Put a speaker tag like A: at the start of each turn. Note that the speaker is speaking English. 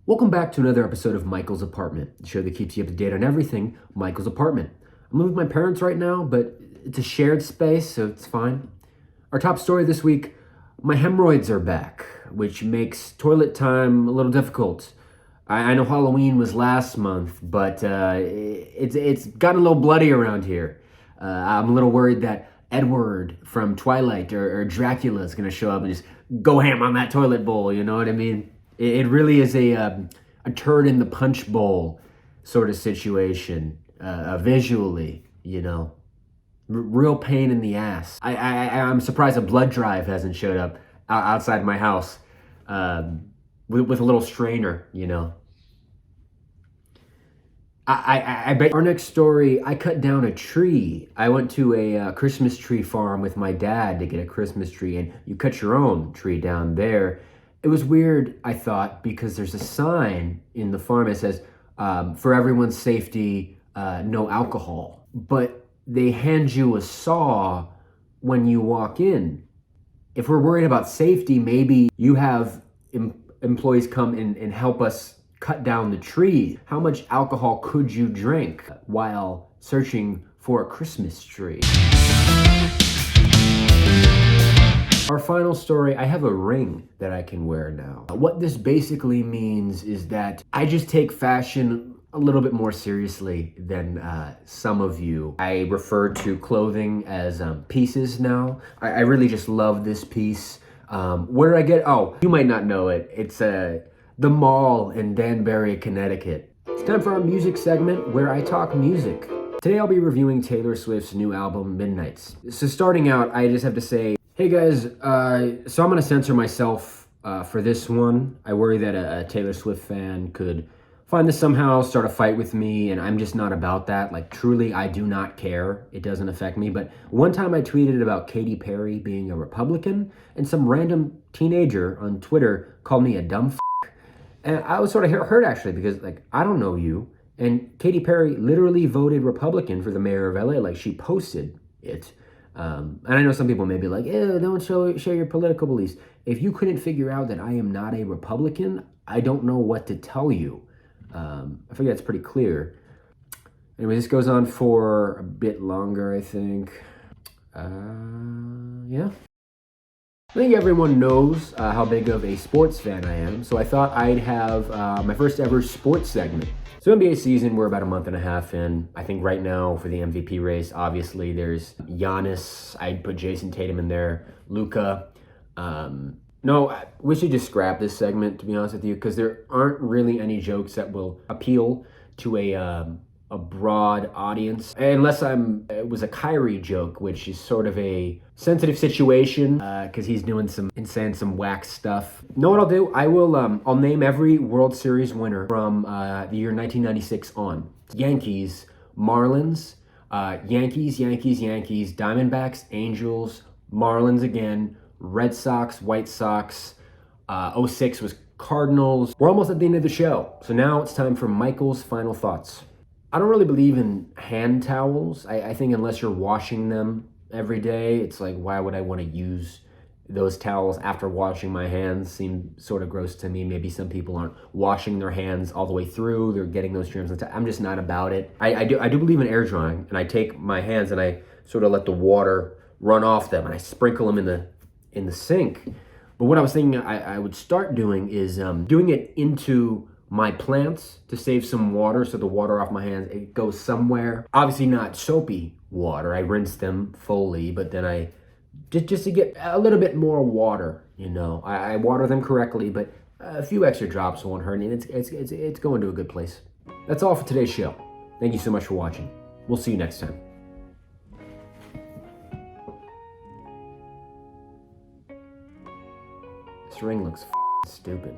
A: Welcome back to another episode of Michael's Apartment, the show that keeps you up to date on everything Michael's Apartment. I'm living with my parents right now, but it's a shared space, so it's fine. Our top story this week, my hemorrhoids are back, which makes toilet time a little difficult. I know Halloween was last month, but it's gotten a little bloody around here. I'm a little worried that Edward from Twilight or Dracula is going to show up and just go ham on that toilet bowl, you know what I mean? It really is a turd in the punch bowl sort of situation, visually, you know. Real pain in the ass. I'm surprised a blood drive hasn't showed up outside my house with a little strainer, you know. I bet our next story, I cut down a tree. I went to a Christmas tree farm with my dad to get a Christmas tree, and you cut your own tree down there. It was weird, I thought, because there's a sign in the farm that says, for everyone's safety, no alcohol. But they hand you a saw when you walk in. If we're worried about safety, maybe you have employees come and help us cut down the tree. How much alcohol could you drink while searching for a Christmas tree? Our final story, I have a ring that I can wear now. What this basically means is that I just take fashion a little bit more seriously than some of you. I refer to clothing as pieces now. I really just love this piece. Where did I get? Oh, you might not know it. It's the mall in Danbury, Connecticut. It's time for our music segment where I talk music. Today I'll be reviewing Taylor Swift's new album, Midnights. So starting out, I just have to say, hey guys, so I'm gonna censor myself for this one. I worry that a Taylor Swift fan could find this somehow, start a fight with me, and I'm just not about that. Like, truly, I do not care. It doesn't affect me. But one time I tweeted about Katy Perry being a Republican, and some random teenager on Twitter called me a dumb f***. And I was sort of hurt, actually, because, like, I don't know you. And Katy Perry literally voted Republican for the mayor of LA. Like, she posted it. And I know some people may be like, ew, don't share your political beliefs. If you couldn't figure out that I am not a Republican, I don't know what to tell you. I figure that's pretty clear. Anyway, this goes on for a bit longer, I think. Yeah. I think everyone knows how big of a sports fan I am, so I thought I'd have my first ever sports segment. So NBA season, we're about a month and a half in. I think right now for the MVP race, obviously there's Giannis. I'd put Jason Tatum in there, Luka. No, we should just scrap this segment, to be honest with you, because there aren't really any jokes that will appeal to a broad audience, unless it was a Kyrie joke, which is sort of a sensitive situation, because he's doing saying some whack stuff. Know what I'll do? I'll name every World Series winner from the year 1996 on. Yankees, Marlins, Yankees, Diamondbacks, Angels, Marlins again, Red Sox, White Sox, 06 was Cardinals. We're almost at the end of the show. So now it's time for Michael's final thoughts. I don't really believe in hand towels. I think unless you're washing them every day, it's like, why would I want to use those towels after washing my hands? Seem sort of gross to me. Maybe some people aren't washing their hands all the way through. They're getting those germs. I'm just not about it. I do believe in air drying, and I take my hands and I sort of let the water run off them, and I sprinkle them in the sink. But what I was thinking I would start doing is doing it into my plants to save some water, so the water off my hands, it goes somewhere. Obviously not soapy water. I rinse them fully, but then I just to get a little bit more water, you know. I water them correctly, but a few extra drops won't hurt, and it's going to a good place. That's all for today's show. Thank you so much for watching. We'll see you next time. This ring looks stupid.